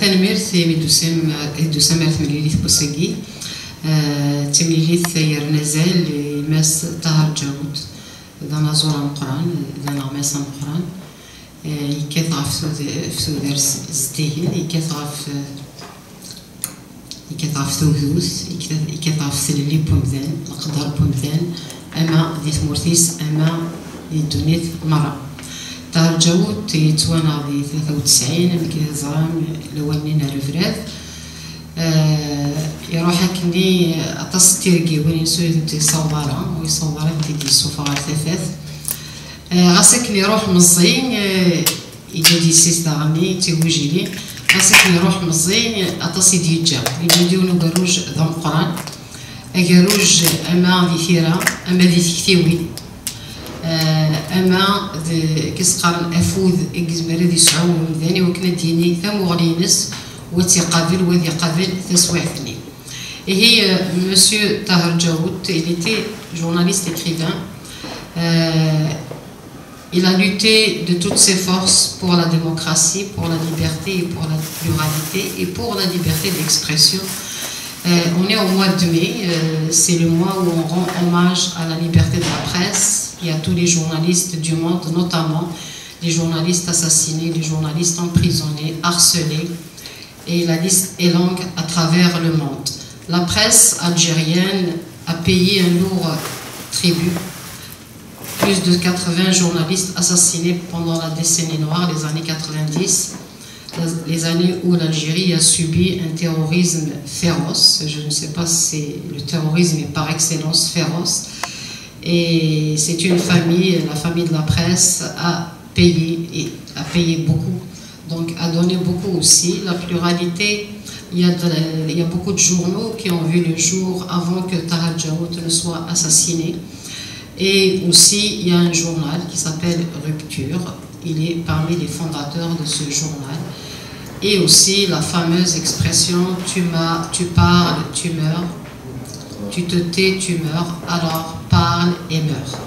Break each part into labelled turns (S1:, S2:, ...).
S1: ثانميرث يدوسم تمليليث بوسقي تمليليث يرنزال ماس طاهر جاود ذا نازورا مقران ذا نغماسا مقران يكثر في ثودر زديهن يكثر في ثوثوث يكثر في ثللي بومذان القدر بومذان أما دي ثمورثيس أما دي دونيث مرة طاهر جاود يتوانا دي 93 مكي زرام لوانين رفراث يروح هكني أطاس تيرقي وين يسوي تي صوبارة ويصوبارة دي السفارة ثلاث غاسكني يروح مزين يجي سيس داغني تيوجيلي غاسكني يروح مزين أطاس يديجا يجي ونو قروج ذا مقران أقروج أما ذي ثيرا أما ذي تكتيوي أما كيسقارن أفوذ إكزمري ذي سعون ذاني وكنا ديني ثم غلينس وتقابل وذي قابل تسويحني. Et Monsieur Tahar Djaoud, il était journaliste écrivain. Il a lutté de toutes ses forces pour la démocratie, pour la liberté et pour la pluralité et pour la liberté d'expression. On est au mois de mai, c'est le mois où on rend hommage à la liberté de la presse et à tous les journalistes du monde, notamment les journalistes assassinés, les journalistes emprisonnés, harcelés. Et la liste est longue à travers le monde. La presse algérienne a payé un lourd tribut. Plus de 80 journalistes assassinés pendant la décennie noire, les années 90, les années où l'Algérie a subi un terrorisme féroce. Je ne sais pas si le terrorisme est par excellence féroce. Et c'est une famille, la famille de la presse a payé beaucoup. Donc a donné beaucoup aussi. La pluralité, il y a beaucoup de journaux qui ont vu le jour avant que Tahar Djaoud ne soit assassiné. Et aussi, il y a un journal qui s'appelle Rupture. Il est parmi les fondateurs de ce journal. Et aussi la fameuse expression « tu parles, tu meurs »,« tu te tais, tu meurs, alors parle et meurs ».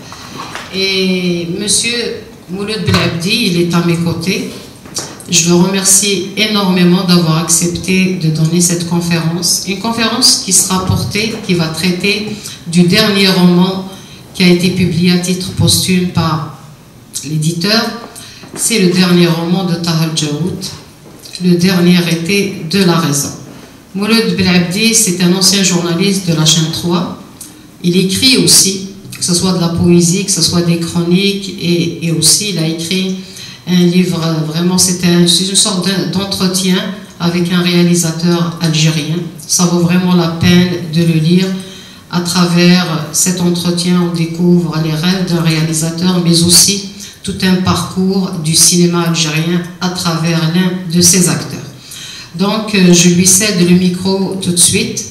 S1: Et Monsieur Mouloud Belabdi, il est à mes côtés. Je le remercie énormément d'avoir accepté de donner cette conférence. Une conférence qui sera portée, qui va traiter du dernier roman qui a été publié à titre posthume par l'éditeur. C'est le dernier roman de Tahar Djaoud, le dernier été de la raison. Mouloud Belabdi, c'est un ancien journaliste de la chaîne 3. Il écrit aussi, que ce soit de la poésie, que ce soit des chroniques, et aussi il a écrit un livre, vraiment c'est une sorte d'entretien avec un réalisateur algérien. Ça vaut vraiment la peine de le lire. À travers cet entretien, on découvre les rêves d'un réalisateur, mais aussi tout un parcours du cinéma algérien à travers l'un de ses acteurs. Donc, je lui cède le micro tout de suite.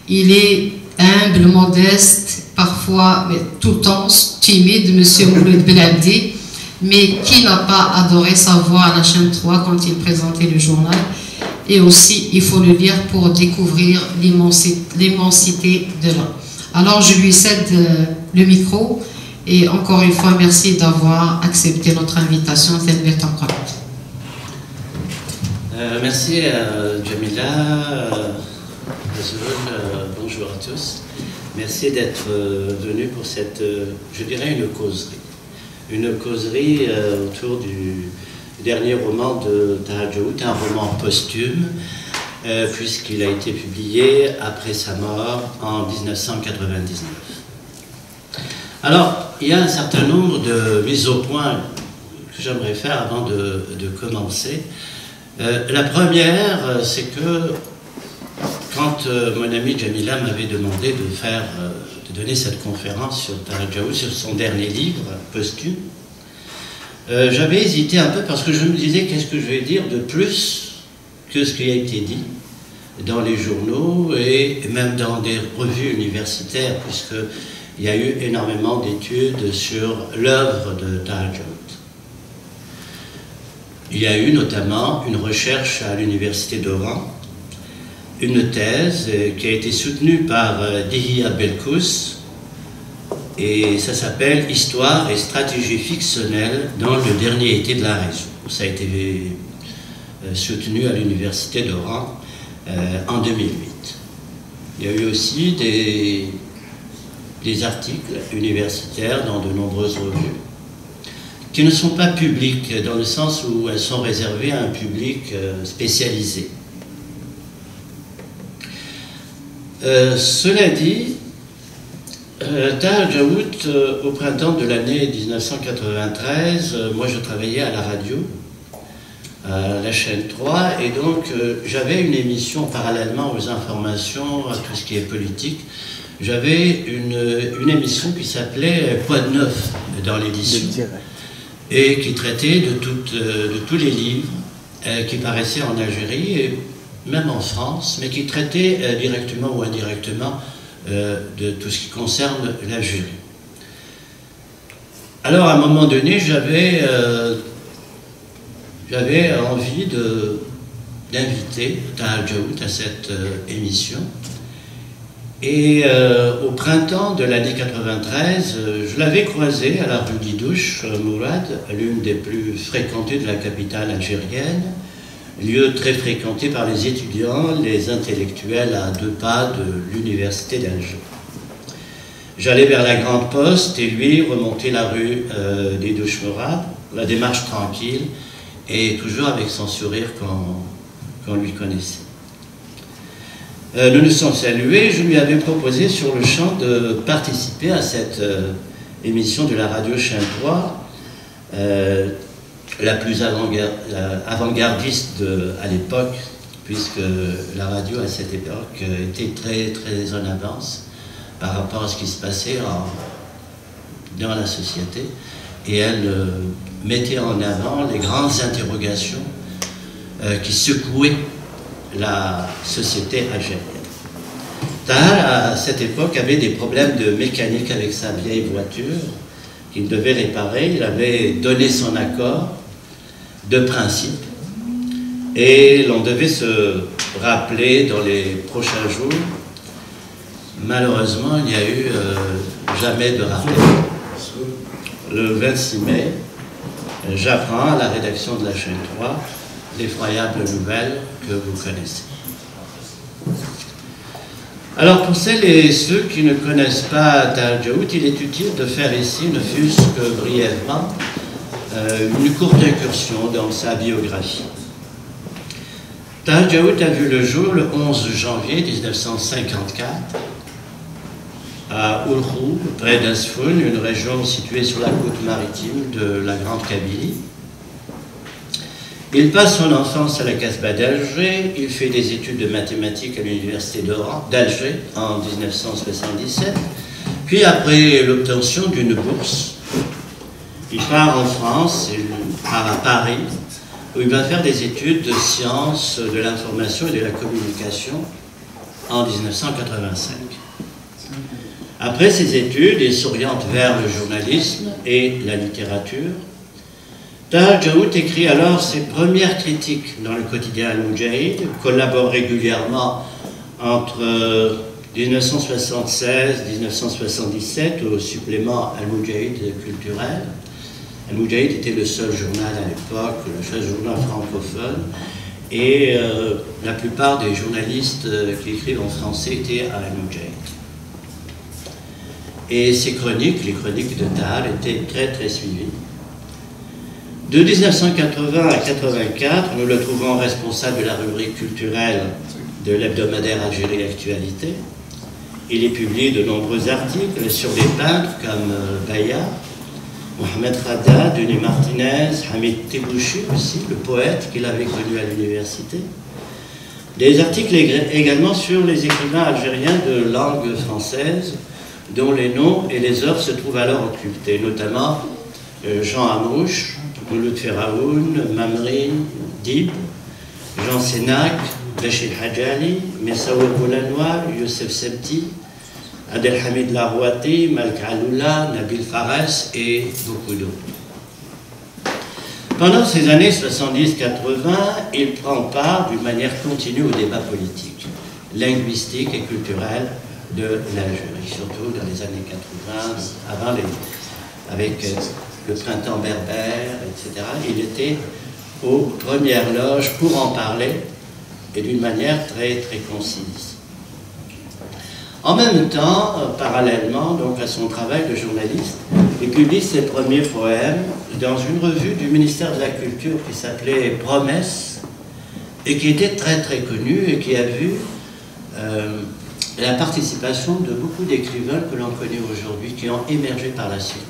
S1: Il est humble, modeste, parfois, mais tout le temps timide, Monsieur Mouloud Belabdi, mais qui n'a pas adoré sa voix à la chaîne 3 quand il présentait le journal. Et aussi, il faut le lire pour découvrir l'immensité de l'homme. Alors, je lui cède le micro et encore une fois, merci d'avoir accepté notre invitation.
S2: Merci Jamila, bonjour à tous. Merci d'être venu pour cette, je dirais, une causerie. Une causerie autour du dernier roman de Tahar Djaoud, un roman posthume, puisqu'il a été publié après sa mort en 1999. Alors, il y a un certain nombre de mises au point que j'aimerais faire avant de commencer. La première, c'est que quand mon ami Jamila m'avait demandé de donner cette conférence sur Tahar Djaoud, sur son dernier livre posthume, j'avais hésité un peu parce que je me disais qu'est-ce que je vais dire de plus que ce qui a été dit dans les journaux et même dans des revues universitaires, puisqu'il y a eu énormément d'études sur l'œuvre de Tahar Djaoud. Il y a eu notamment une recherche à l'université d'Oran, une thèse qui a été soutenue par Dihya Belkous, et ça s'appelle « Histoire et stratégie fictionnelle dans le dernier été de la raison ». Ça a été soutenu à l'université d'Oran en 2008. Il y a eu aussi des articles universitaires dans de nombreuses revues qui ne sont pas publiques, dans le sens où elles sont réservées à un public spécialisé. Cela dit, Taha Djaout, au printemps de l'année 1993, moi je travaillais à la radio, à la chaîne 3, et donc j'avais une émission parallèlement aux informations, à tout ce qui est politique. J'avais une émission qui s'appelait Quoi de neuf dans l'édition, et qui traitait de tous les livres qui paraissaient en Algérie, et même en France, mais qui traitait directement ou indirectement de tout ce qui concerne l'Algérie. Alors, à un moment donné, j'avais envie d'inviter Taha Djaout à cette émission. Et au printemps de l'année 93, je l'avais croisée à la rue Guidouche, Mourad, l'une des plus fréquentées de la capitale algérienne, lieu très fréquenté par les étudiants, les intellectuels à 2 pas de l'université d'Alger. J'allais vers la Grande Poste et lui remonter la rue des Douches-Mourad, la démarche tranquille et toujours avec son sourire qu'on lui connaissait. Nous nous sommes salués, je lui avais proposé sur le champ de participer à cette émission de la radio Chaîne 3, la plus avant-gardiste à l'époque, puisque la radio à cette époque était très, très en avance par rapport à ce qui se passait dans la société, et elle mettait en avant les grandes interrogations qui secouaient la société algérienne. Taha, à cette époque, avait des problèmes de mécanique avec sa vieille voiture qu'il devait réparer. Il avait donné son accord de principe et l'on devait se rappeler dans les prochains jours. Malheureusement, il n'y a eu jamais de rappel. Le 26 mai, j'apprends à la rédaction de la chaîne 3 l'effroyable nouvelle que vous connaissez. Alors, pour celles et ceux qui ne connaissent pas Taha Djaout, il est utile de faire ici, ne fût-ce que brièvement, une courte incursion dans sa biographie. Taha Djaout a vu le jour le 11 janvier 1954 à Oulkhou, près d'Asfoun, une région située sur la côte maritime de la Grande Kabylie. Il passe son enfance à la Casbah d'Alger, il fait des études de mathématiques à l'université d'Alger en 1977, puis après l'obtention d'une bourse, il part en France, il part à Paris, où il va faire des études de sciences de l'information et de la communication en 1985. Après ses études, il s'oriente vers le journalisme et la littérature. Taha Djaout écrit alors ses premières critiques dans le quotidien Al-Moudjahid, collabore régulièrement entre 1976 et 1977 au supplément Al-Moudjahid culturel. Al-Moudjahid était le seul journal à l'époque, le seul journal francophone, et la plupart des journalistes qui écrivent en français étaient à Al-Moudjahid. Et ses chroniques, les chroniques de Taha, étaient très très suivies. De 1980 à 1984, nous le trouvons responsable de la rubrique culturelle de l'hebdomadaire Algérie Actualité. Il y publie de nombreux articles sur des peintres comme Bayard, Mohamed Rada, Denis Martinez, Hamid Tebouchi aussi, le poète qu'il avait connu à l'université. Des articles également sur les écrivains algériens de langue française, dont les noms et les œuvres se trouvent alors occultés, notamment Jean Amrouche, Mouloud Feraoun, Mamri, Dib, Jean Sénac, Bachir Hadjali, Messaoud Boulanois, Youssef Sebti, Abdelhamid Larouati, Malk Aloula, Nabil Fares et beaucoup d'autres. Pendant ces années 70-80, il prend part d'une manière continue au débat politique, linguistique et culturel de l'Algérie, surtout dans les années 80, avec le printemps berbère, etc. Il était aux premières loges pour en parler, et d'une manière très très concise. En même temps, parallèlement donc à son travail de journaliste, il publie ses premiers poèmes dans une revue du ministère de la Culture qui s'appelait Promesse, et qui était très très connue et qui a vu la participation de beaucoup d'écrivains que l'on connaît aujourd'hui, qui ont émergé par la suite.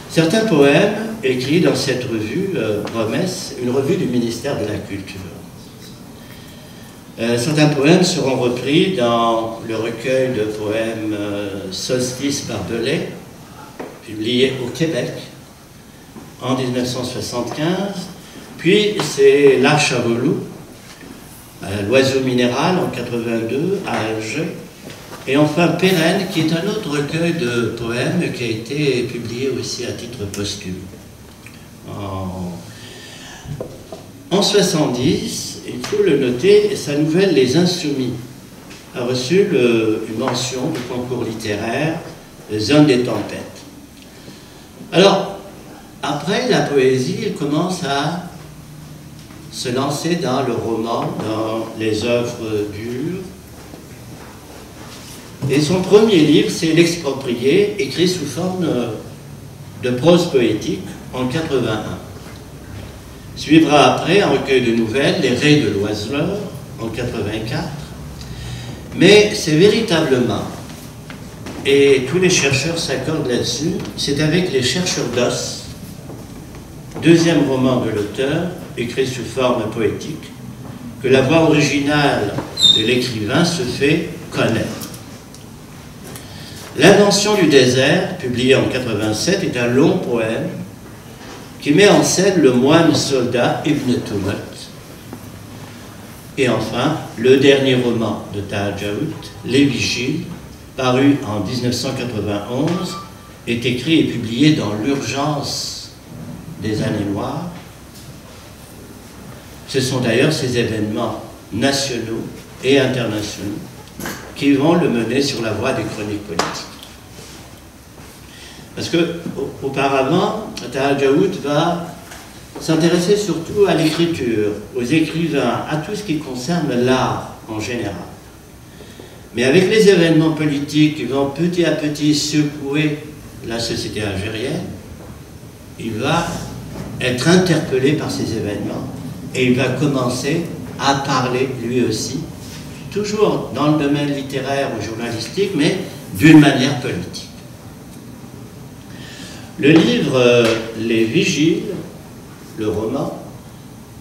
S2: Certains poèmes écrits dans cette revue, Promesse, une revue du ministère de la Culture. Certains poèmes seront repris dans le recueil de poèmes Solstice Barbelé, publié au Québec en 1975, puis c'est L'Arche à Velours, L'Oiseau minéral en 82 à Alger, et enfin Pérenne, qui est un autre recueil de poèmes qui a été publié aussi à titre posthume. En 70, il faut le noter, sa nouvelle Les Insoumis a reçu une mention du concours littéraire Zone des tempêtes. Alors, après la poésie, il commence à se lancer dans le roman, dans les œuvres dures. Et son premier livre, c'est L'Exproprié, écrit sous forme de prose poétique en 81. Suivra après un recueil de nouvelles, Les Raies de l'Oiseleur, en 84. Mais c'est véritablement, et tous les chercheurs s'accordent là-dessus, c'est avec Les Chercheurs d'os, deuxième roman de l'auteur, écrit sous forme poétique, que la voix originale de l'écrivain se fait connaître. L'Invention du désert, publié en 87, est un long poème qui met en scène le moine soldat Ibn Tumut. Et enfin, le dernier roman de Taha Djaout, Les Vigiles, paru en 1991, est écrit et publié dans l'urgence des années noires. Ce sont d'ailleurs ces événements nationaux et internationaux qui vont le mener sur la voie des chroniques politiques. Parce qu'auparavant, Taha Djaout va s'intéresser surtout à l'écriture, aux écrivains, à tout ce qui concerne l'art en général. Mais avec les événements politiques qui vont petit à petit secouer la société algérienne, il va être interpellé par ces événements et il va commencer à parler lui aussi, toujours dans le domaine littéraire ou journalistique, mais d'une manière politique. Le livre Les Vigiles, le roman,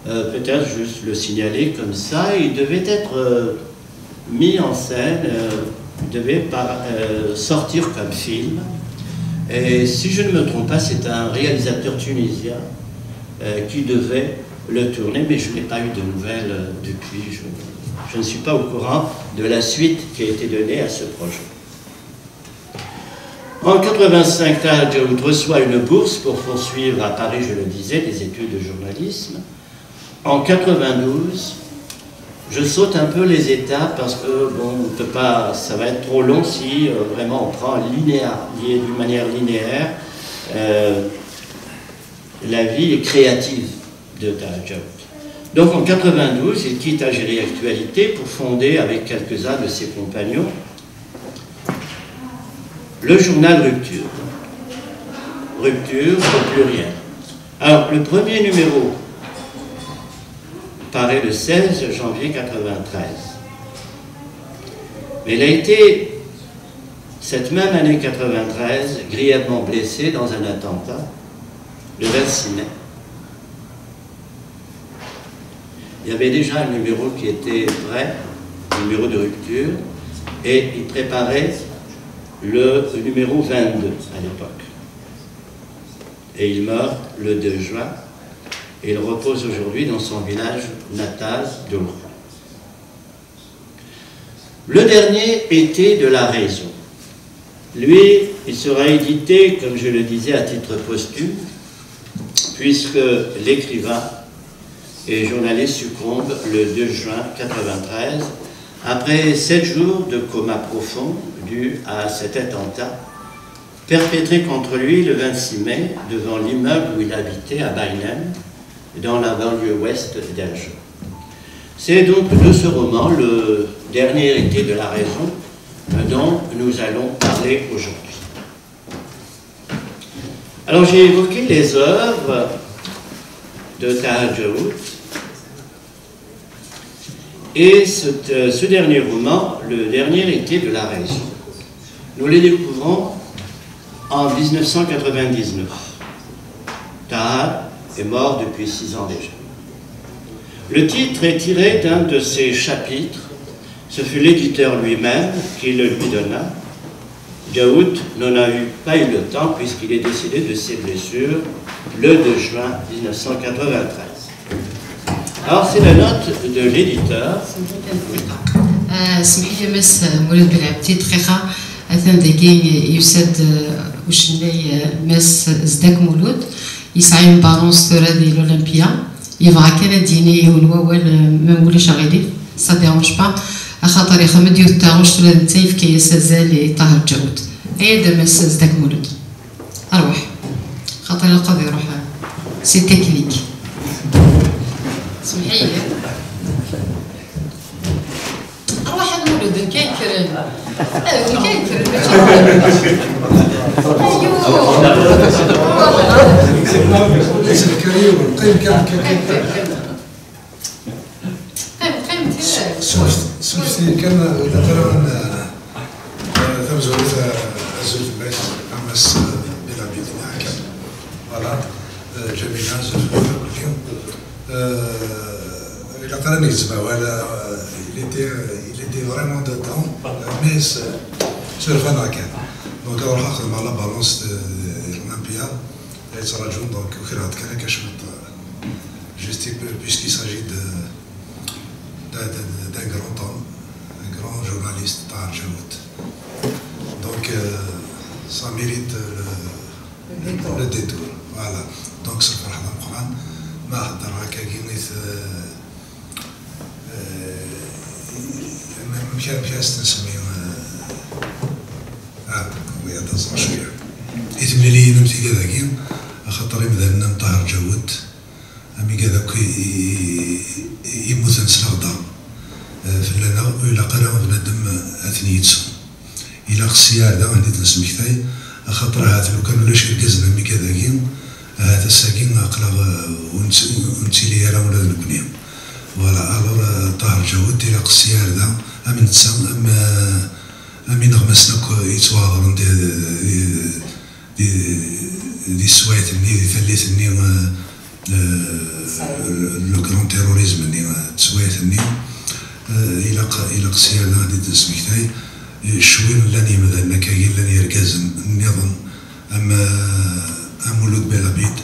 S2: peut-être juste le signaler comme ça, il devait être mis en scène, devait sortir comme film. Et si je ne me trompe pas, c'est un réalisateur tunisien qui devait le tourner, mais je n'ai pas eu de nouvelles depuis. Je ne suis pas au courant de la suite qui a été donnée à ce projet. En 1985, Taha Djaout reçoit une bourse pour poursuivre à Paris, je le disais, des études de journalisme. En 1992, je saute un peu les étapes parce que bon, on peut pas, ça va être trop long si vraiment on prend d'une manière linéaire la vie créative de Taha Djaout. Donc en 1992, il quitte Algérie Actualité pour fonder avec quelques-uns de ses compagnons le journal Rupture. Rupture au pluriel. Alors le premier numéro paraît le 16 janvier 1993. Mais il a été, cette même année 1993, grièvement blessé dans un attentat le 26 mai. Il y avait déjà un numéro qui était prêt, un numéro de Rupture, et il préparait le numéro 22 à l'époque. Et il meurt le 2 juin, et il repose aujourd'hui dans son village natal d'Ouro. Le dernier été de la raison. Lui, il sera édité, comme je le disais, à titre posthume, puisque l'écrivain et journaliste succombe le 2 juin 1993, après 7 jours de coma profond dû à cet attentat perpétrée contre lui le 26 mai devant l'immeuble où il habitait à Bainem, dans la banlieue ouest d'Alger. C'est donc de ce roman, le dernier héritier de la raison, dont nous allons parler aujourd'hui. Alors j'ai évoqué les œuvres de Tahar Djaoud, et ce dernier roman, le dernier héritier de la raison, nous les découvrons en 1999. Tahar est mort depuis 6 ans déjà. Le titre est tiré d'un de ses chapitres. Ce fut l'éditeur lui-même qui le lui donna. Djaoud n'en a pas eu le temps puisqu'il est décédé de ses blessures le 2 juin 1993. Alors c'est la note de l'éditeur.
S1: سمحي لي مس مولد بلعبتي دقيقة أثناء دقيقة يسد وشني مس زداك مولود يسعى من بالونس ثورة ديال الأولمبيا يبغى كان ديني والوال ما مولاش غيدي سا ديرونج با خاطر يخمد يوتاغوش ثورة نتايف كي يسازال طاهر دجاود هيا مس زداك مولود أروح خاطر القاضي يروح سي تكنيك سمحي لي أروح المولود نكايكر نكايكر
S3: ليس الكريم قيم كان شفتي كان مثلا تمزور زوج الناس امس بلا بيدنا هكا فوالا جميله زوج اليوم الى قراني يتسمع ولا il était vraiment dedans mais sur le كان دونك راح اخذ مع لا بالونس الاولمبيا يتراجعون دونك وكرهت كان كشمت juste puisqu'il s'agit d'un grand homme, un grand journaliste, Tahar Djaoud. Donc ça mérite le détour. Voilà. Donc c'est pour le Coran. ما حضرها كاكينيت مشان فيها نسميو وي هذا صار شويه يتملي لي نمتي كذاكي خاطر يبدا لنا طاهر دجاود أمي كذاك يموت نسلغدا فلانا إلا قرا بنادم أثني يتسو إلا خصيا هذا غادي تنسمي كثاي خاطر هذا لو كان ولاش يركزنا أمي كذاكي هذا الساكين قلق ونتيلي راه ولاد البنية فوالا ألور طاهر دجاود إلا خصيا هذا أمن تسام أمي نغمسنا يتواضرن دي سوايتني دي ثليتني لو كرون تيروريزم اللي تسويتني الى قصير غادي تسمي كثاي الشوين لاني مثلا كاين لاني يركز النظام اما مولود بلابيد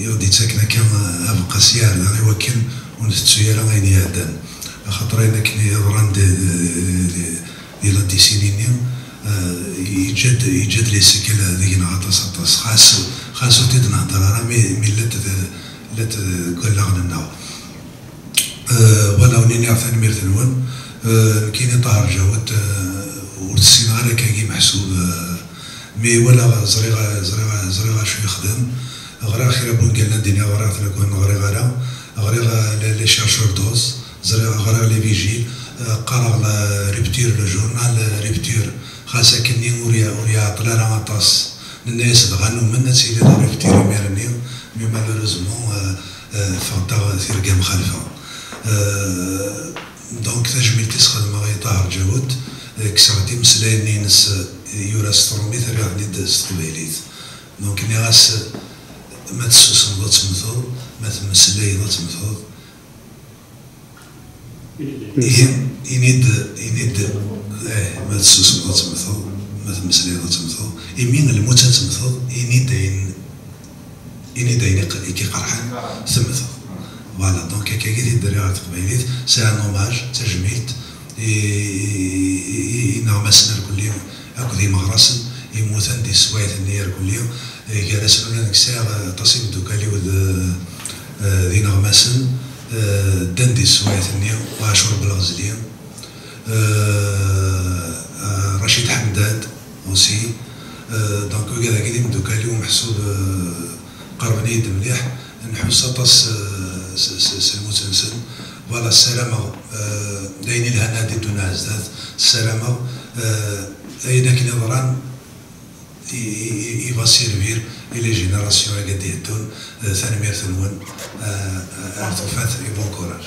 S3: يغدي تساكن كان ابقى سيار لا يوكل ونتسير غادي يهدان خاطر انا كني ران دي لا ديسينينيو يجد لي سكيل ذيك نعطس خاصو تنهضر راه مي لا تقول لنا ولا ونيني عثاني ميرتنون كاين طاهر دجاود ورسينا غير كاكي محسوب مي ولا زريغه شو يخدم غير خير بون قالنا الدنيا غير تكون غير لي شارشور دوز غير لي فيجيل قرا ريبتير لو جورنال ريبتير خاصة كني وريا طلع راه طاس الناس دغانو من تسيلي لا ريبتير ميرني مي مالوريزمون فانتا تيركا مخالفة دونك تجميل تسخدم غي طاهر دجاود كسرتي مسلايني نس يورا سترومي ترى غادي داز قبيليت دونك ني غاس ما تسوسن ضات تمثل ما تمسلاي ضات تمثل ينيد ما تسوسن ضات تمثل ما تمسلاي ضات تمثل يمين الموت تمثل ينيد كي قرحان تمثل فوالا دونك كي تدري على تقبيليت سي ان اوماج تجميت ينغمسنا الكل يوم هاكو دي مغرسن يموتن دي سوايت النير كل يوم جالس لنا نكسار تصيب دوكالي ود دي نغمسن دن دي سوايت النير واشور بالغزليم رشيد حمداد aussi. دونك هذا كي دوكا اليوم محسوب قربنيد مليح نحس طاس المتنسن فوالا السلامة داين الهنا دي دون عزاز السلامة أين كي نظران يبا سيرفير إلى جينيراسيون قد يهدون ثاني ثنون ارتفاث اي بون كوراج.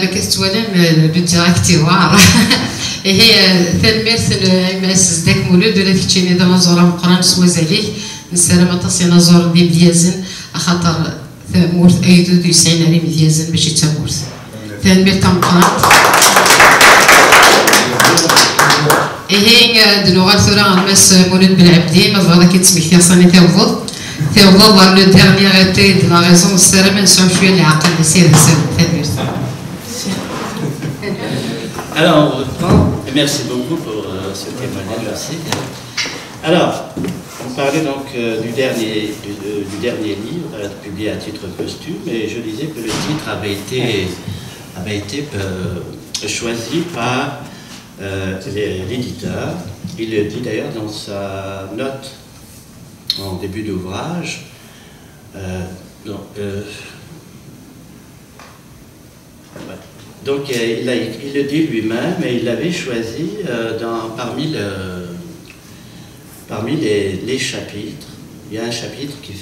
S1: بكتوالم بالديراكتي واعر هي تنمية مؤسس داك مولود ولا تكتشيني دا مزورة مقران سوازاليك نسالة مطاس ينازور دي بليازن خاطر مورث أيدو دو يسعين علي مديازن باش يتمورث تنمية تمقران هي دلوغا ثورا الماس مولود بالعبدي ما فغادا كيتسميك تيصاني تيوض voir le dernier été de la raison de Seramen Sanchuel et Aqal de Seramen.
S2: Alors, on reprend, et merci beaucoup pour ce témoignage aussi. Alors, on parlait donc du dernier livre publié à titre posthume, et je disais que le titre avait été choisi par l'éditeur. Il le dit d'ailleurs dans sa note en début d'ouvrage. Donc il le dit lui-même, et il l'avait choisi parmi les chapitres. Il y a un chapitre qui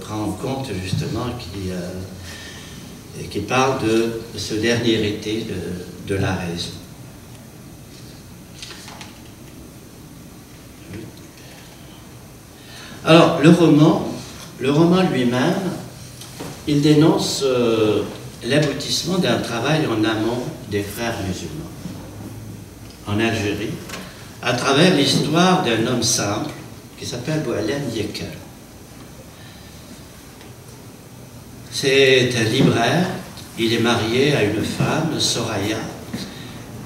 S2: prend en compte justement, qui parle de ce dernier été de la raison. Alors, le roman lui-même, il dénonce l'aboutissement d'un travail en amont des frères musulmans en Algérie, à travers l'histoire d'un homme simple qui s'appelle Boualem Yekel. C'est un libraire, il est marié à une femme, Soraya,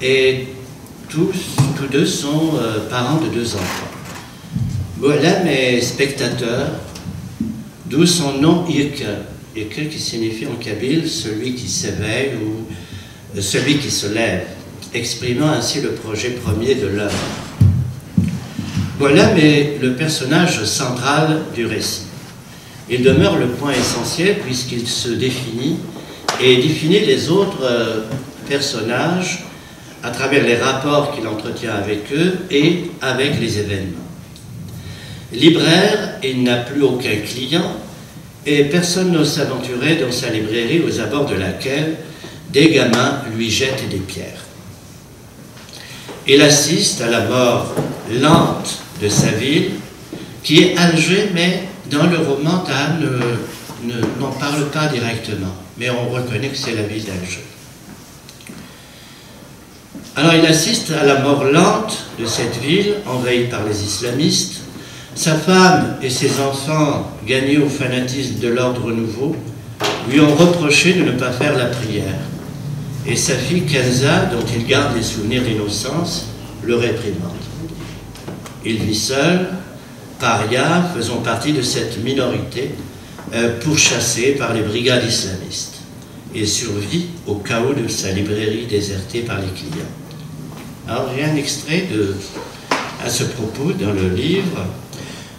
S2: et tous deux sont parents de 2 enfants. Boualem est spectateur, d'où son nom Yekel. Yekel qui signifie en kabyle celui qui s'éveille ou celui qui se lève, exprimant ainsi le projet premier de l'œuvre. Boualem est le personnage central du récit. Il demeure le point essentiel puisqu'il se définit et définit les autres personnages à travers les rapports qu'il entretient avec eux et avec les événements. Libraire, il n'a plus aucun client et personne n'ose s'aventurer dans sa librairie aux abords de laquelle des gamins lui jettent des pierres. Il assiste à la mort lente de sa ville, qui est Alger, mais dans le roman, Tahan n'en parle pas directement, mais on reconnaît que c'est la ville d'Alger. Alors il assiste à la mort lente de cette ville, envahie par les islamistes. Sa femme et ses enfants, gagnés au fanatisme de l'ordre nouveau, lui ont reproché de ne pas faire la prière. Et sa fille Kenza, dont il garde les souvenirs d'innocence, le réprimande. Il vit seul, paria, faisant partie de cette minorité, pourchassée par les brigades islamistes, et survit au chaos de sa librairie désertée par les clients. Alors j'ai un extrait à ce propos dans le livre.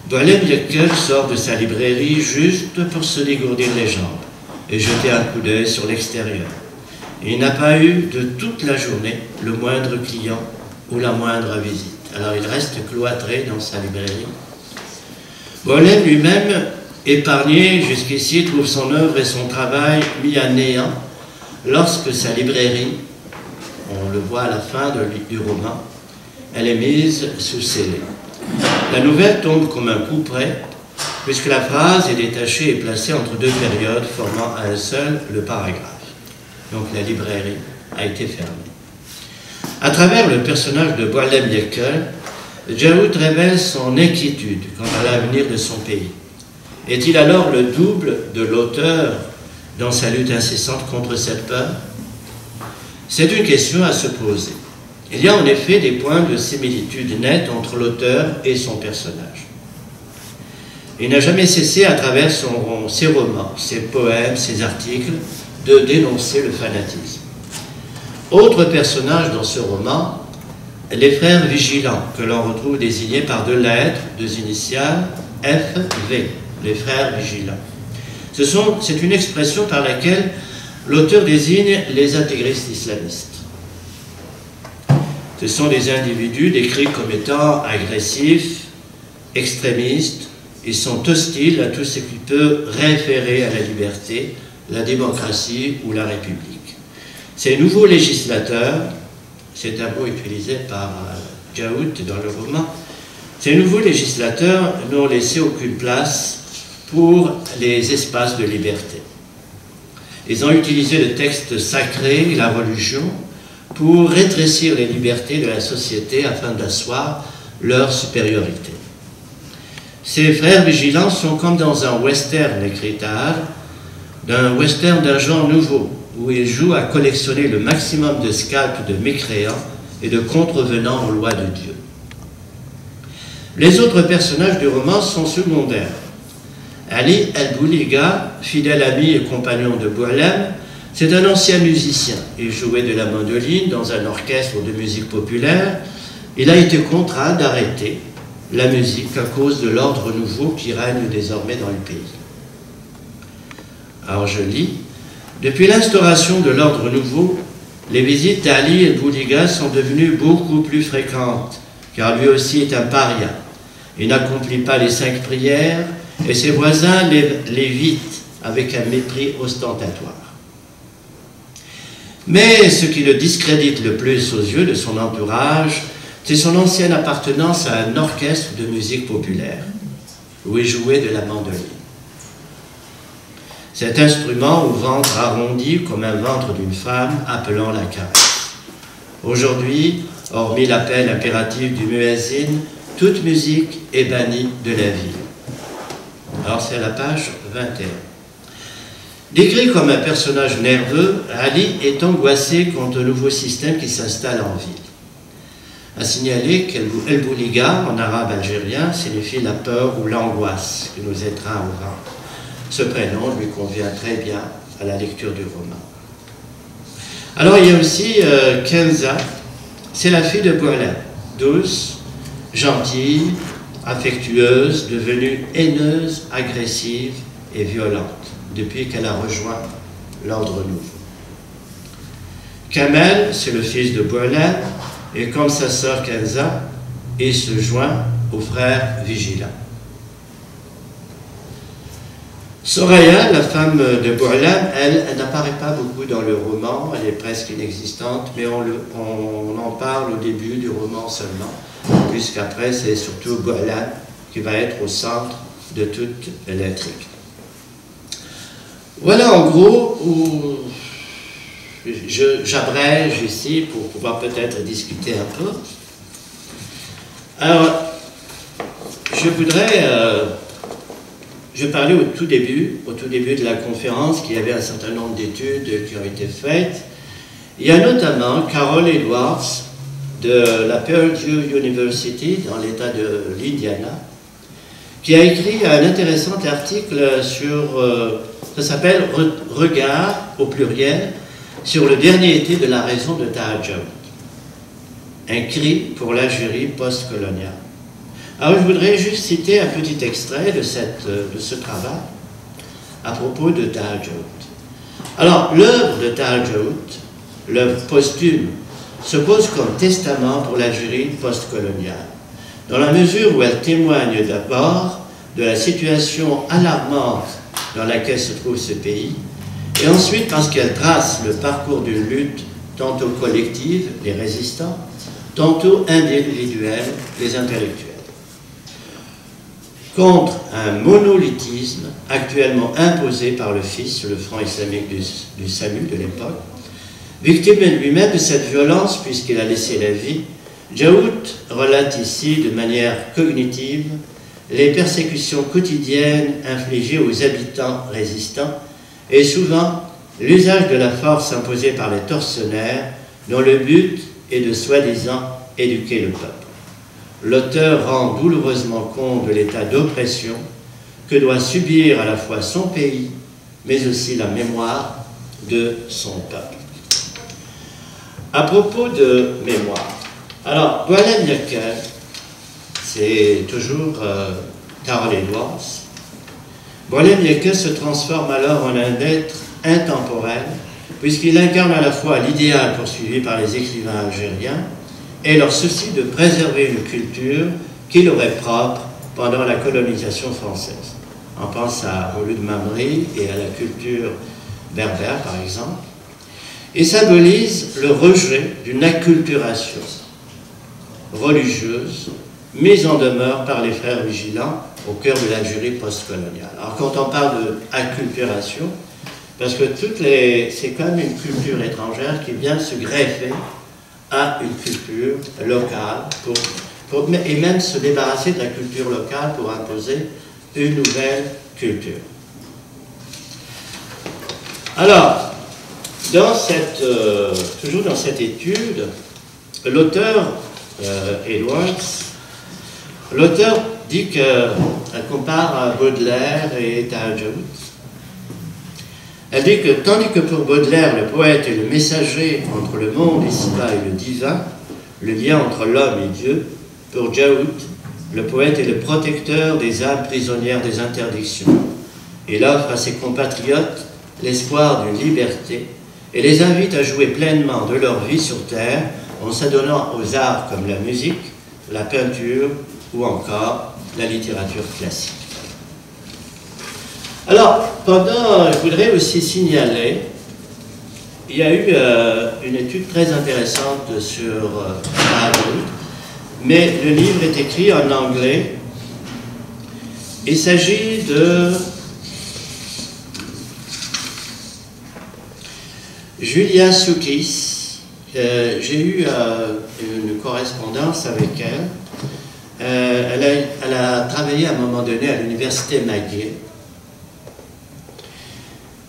S2: Boualem Yekel sort de sa librairie juste pour se dégourdir les jambes et jeter un coup d'œil sur l'extérieur. Il n'a pas eu de toute la journée le moindre client ou la moindre visite. Alors il reste cloîtré dans sa librairie. Boualem lui-même, épargné jusqu'ici, trouve son œuvre et son travail mis à néant lorsque sa librairie, on le voit à la fin du roman, elle est mise sous scellé. La nouvelle tombe comme un coup près, puisque la phrase est détachée et placée entre 2 périodes, formant à elle seule le paragraphe. Donc la librairie a été fermée. À travers le personnage de Boualem Yekel, Djaoud révèle son inquiétude quant à l'avenir de son pays. Est-il alors le double de l'auteur dans sa lutte incessante contre cette peur? C'est une question à se poser. Il y a en effet des points de similitude nette entre l'auteur et son personnage. Il n'a jamais cessé, à travers ses romans, ses poèmes, ses articles, de dénoncer le fanatisme. Autre personnage dans ce roman, les frères vigilants, que l'on retrouve désignés par deux lettres, deux initiales, F-V, les frères vigilants. C'est une expression par laquelle l'auteur désigne les intégristes islamistes. Ce sont des individus décrits comme étant agressifs, extrémistes. Ils sont hostiles à tout ce qui peut référer à la liberté, la démocratie ou la République. Ces nouveaux législateurs, c'est un mot utilisé par Djaoud dans le roman, ces nouveaux législateurs n'ont laissé aucune place pour les espaces de liberté. Ils ont utilisé le texte sacré et la religion pour rétrécir les libertés de la société afin d'asseoir leur supériorité. Ces frères vigilants sont comme dans un western, écrit Tahar, d'un western d'un genre nouveau, où ils jouent à collectionner le maximum de scalps de mécréants et de contrevenants aux lois de Dieu. Les autres personnages du roman sont secondaires. Ali El-Bouliga, fidèle ami et compagnon de Boualem, c'est un ancien musicien. Il jouait de la mandoline dans un orchestre de musique populaire. Il a été contraint d'arrêter la musique à cause de l'ordre nouveau qui règne désormais dans le pays. Alors je lis, depuis l'instauration de l'ordre nouveau, les visites d'Ali El-Bouliga sont devenues beaucoup plus fréquentes, car lui aussi est un paria. Il n'accomplit pas les 5 prières et ses voisins l'évitent avec un mépris ostentatoire. Mais ce qui le discrédite le plus aux yeux de son entourage, c'est son ancienne appartenance à un orchestre de musique populaire, où il jouait de la mandoline. Cet instrument au ventre arrondi comme un ventre d'une femme appelant la caresse. Aujourd'hui, hormis l'appel impératif du muezzin, toute musique est bannie de la ville. Alors c'est à la page 21. Décrit comme un personnage nerveux, Ali est angoissé contre le nouveau système qui s'installe en ville. À signaler qu'El-Bouliga, en arabe algérien, signifie la peur ou l'angoisse qui nous étreint au ventre. Ce prénom lui convient très bien à la lecture du roman. Alors il y a aussi Kenza, c'est la fille de Boualem, douce, gentille, affectueuse, devenue haineuse, agressive et violente depuis qu'elle a rejoint l'ordre nouveau. Kamel, c'est le fils de Boualem, et comme sa sœur Kenza, il se joint aux frères vigilants. Soraya, la femme de Boualem, elle n'apparaît pas beaucoup dans le roman, elle est presque inexistante, mais on en parle au début du roman seulement, puisqu'après c'est surtout Boualem qui va être au centre de toute l'intrigue. Voilà en gros où j'abrège ici pour pouvoir peut-être discuter un peu. Alors, je parlais au tout début de la conférence qu'il y avait un certain nombre d'études qui ont été faites. Il y a notamment Carol Edwards de la Purdue University dans l'État de l'Indiana qui a écrit un intéressant article sur, ça s'appelle « Regard » au pluriel, sur le dernier été de la raison de Tahar Djaoud. Un cri pour l'Algérie post-coloniale. Alors je voudrais juste citer un petit extrait de ce travail à propos de Tahar Djaoud. Alors l'œuvre de Tahar Djaoud, l'œuvre posthume, se pose comme testament pour l'Algérie post-coloniale, dans la mesure où elle témoigne d'abord de la situation alarmante dans laquelle se trouve ce pays, et ensuite parce qu'elle trace le parcours d'une lutte tantôt collective, les résistants, tantôt individuelle, les intellectuels, contre un monolithisme actuellement imposé par le fils, le Front islamique du Salut de l'époque. Victime lui-même de cette violence puisqu'il a laissé la vie, Djaoud relate ici de manière cognitive les persécutions quotidiennes infligées aux habitants résistants et souvent l'usage de la force imposée par les tortionnaires dont le but et de soi-disant éduquer le peuple. L'auteur rend douloureusement compte de l'état d'oppression que doit subir à la fois son pays, mais aussi la mémoire de son peuple. À propos de mémoire, alors, Boalem Yekkel, c'est toujours Karl Edwards. Boalem Yekkel se transforme alors en un être intemporel, puisqu'il incarne à la fois l'idéal poursuivi par les écrivains algériens et leur souci de préserver une culture qui leur est propre pendant la colonisation française. On pense à Mouloud Mamri et à la culture berbère, par exemple, et symbolise le rejet d'une acculturation religieuse mise en demeure par les frères vigilants au cœur de l'Algérie postcoloniale. Alors quand on parle d'acculturation, parce que c'est quand même une culture étrangère qui vient se greffer à une culture locale et même se débarrasser de la culture locale pour imposer une nouvelle culture. Alors, toujours dans cette étude, l'auteur Edwards, l'auteur dit qu'elle compare Baudelaire et Tahar Djaoud. Elle dit que tandis que pour Baudelaire, le poète est le messager entre le monde ici-bas et le divin, le lien entre l'homme et Dieu, pour Djaoud, le poète est le protecteur des âmes prisonnières des interdictions. Il offre à ses compatriotes l'espoir d'une liberté et les invite à jouer pleinement de leur vie sur terre en s'adonnant aux arts comme la musique, la peinture ou encore la littérature classique. Alors, je voudrais aussi signaler, il y a eu une étude très intéressante sur Harvard, mais le livre est écrit en anglais. Il s'agit de Julia Soukis. J'ai eu une correspondance avec elle. Elle a travaillé à un moment donné à l'université McGill.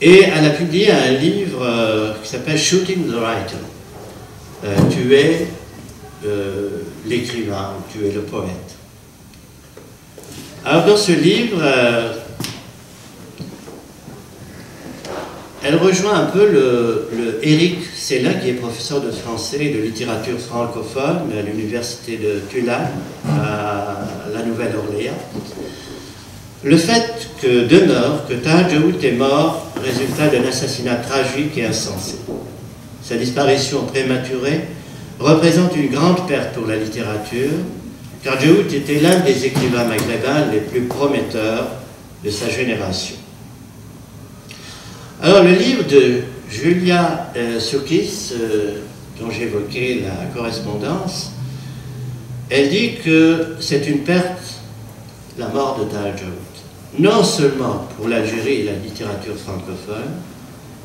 S2: Et elle a publié un livre qui s'appelle Shooting the Writer, tuer l'écrivain, tuer le poète. Alors dans ce livre, elle rejoint un peu le Éric Célin, qui est professeur de français et de littérature francophone à l'université de Tulane, à la Nouvelle-Orléans. Le fait demeure que Tahar Djaoud est mort résultat d'un assassinat tragique et insensé. Sa disparition prématurée représente une grande perte pour la littérature, car Djaoud était l'un des écrivains maghrébins les plus prometteurs de sa génération. Alors le livre de Julia Soukis, dont j'évoquais la correspondance, elle dit que c'est une perte, la mort de Tahar Djaoud, non seulement pour l'Algérie et la littérature francophone,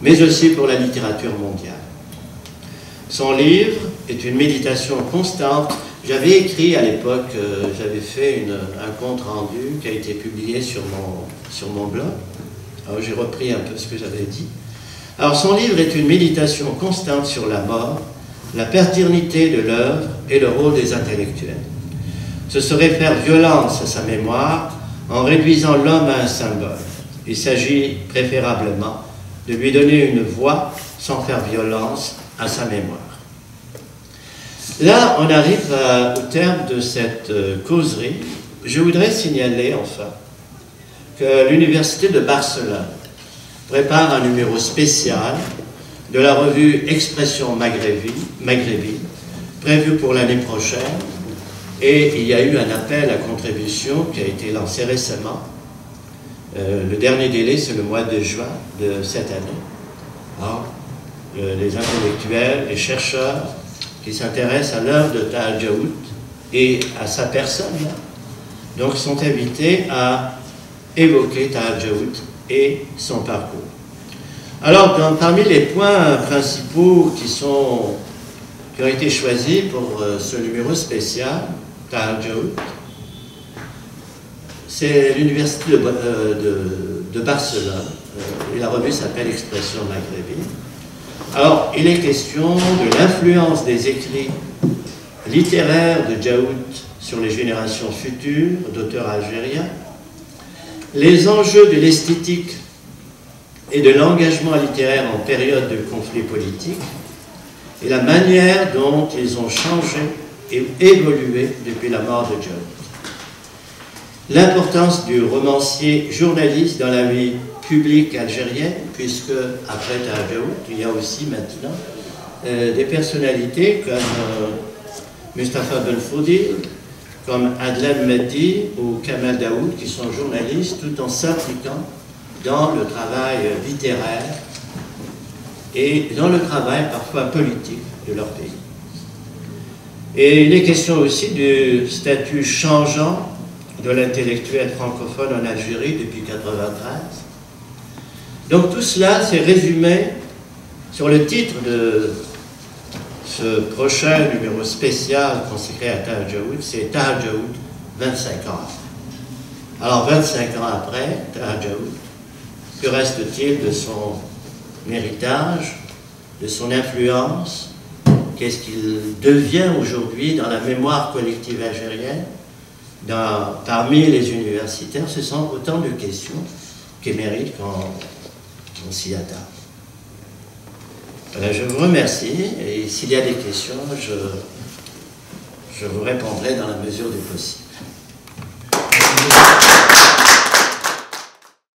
S2: mais aussi pour la littérature mondiale. Son livre est une méditation constante. J'avais écrit à l'époque, j'avais fait un compte rendu qui a été publié sur mon blog. Alors j'ai repris un peu ce que j'avais dit. Alors son livre est une méditation constante sur la mort, la paternité de l'œuvre et le rôle des intellectuels. Ce serait faire violence à sa mémoire en réduisant l'homme à un symbole. Il s'agit préférablement de lui donner une voix sans faire violence à sa mémoire. Là, on arrive au terme de cette causerie. Je voudrais signaler enfin que l'Université de Barcelone prépare un numéro spécial de la revue Expression maghrébine, prévu pour l'année prochaine. Et il y a eu un appel à contribution qui a été lancé récemment. Le dernier délai, c'est le mois de juin de cette année. Alors, les intellectuels, les chercheurs qui s'intéressent à l'œuvre de Tahar Djaoud et à sa personne, donc sont invités à évoquer Tahar Djaoud et son parcours. Alors, parmi les points principaux qui ont été choisis pour ce numéro spécial, Tahar Djaoud, c'est l'université de Barcelone, et la revue s'appelle Expression maghrébine. Alors, il est question de l'influence des écrits littéraires de Djaoud sur les générations futures d'auteurs algériens, les enjeux de l'esthétique et de l'engagement littéraire en période de conflit politique, et la manière dont ils ont changé et évolué depuis la mort de Djaoud. L'importance du romancier journaliste dans la vie publique algérienne, puisque après Taha Djaoud, il y a aussi maintenant des personnalités comme Mustapha Benfoudil, comme Adlan Mehdi ou Kamal Daoud, qui sont journalistes tout en s'impliquant dans le travail littéraire et dans le travail parfois politique de leur pays. Et il est question aussi du statut changeant de l'intellectuel francophone en Algérie depuis 1993. Donc tout cela s'est résumé sur le titre de ce prochain numéro spécial consacré à Taha Djaoud, c'est Taha Djaoud, 25 ans après. Alors 25 ans après, Taha Djaoud, que reste-t-il de son héritage, de son influence? Qu'est-ce qu'il devient aujourd'hui dans la mémoire collective algérienne, parmi les universitaires? Ce sont autant de questions qui méritent qu'on s'y attarde. Voilà, je vous remercie et s'il y a des questions, je vous répondrai dans la mesure du possible.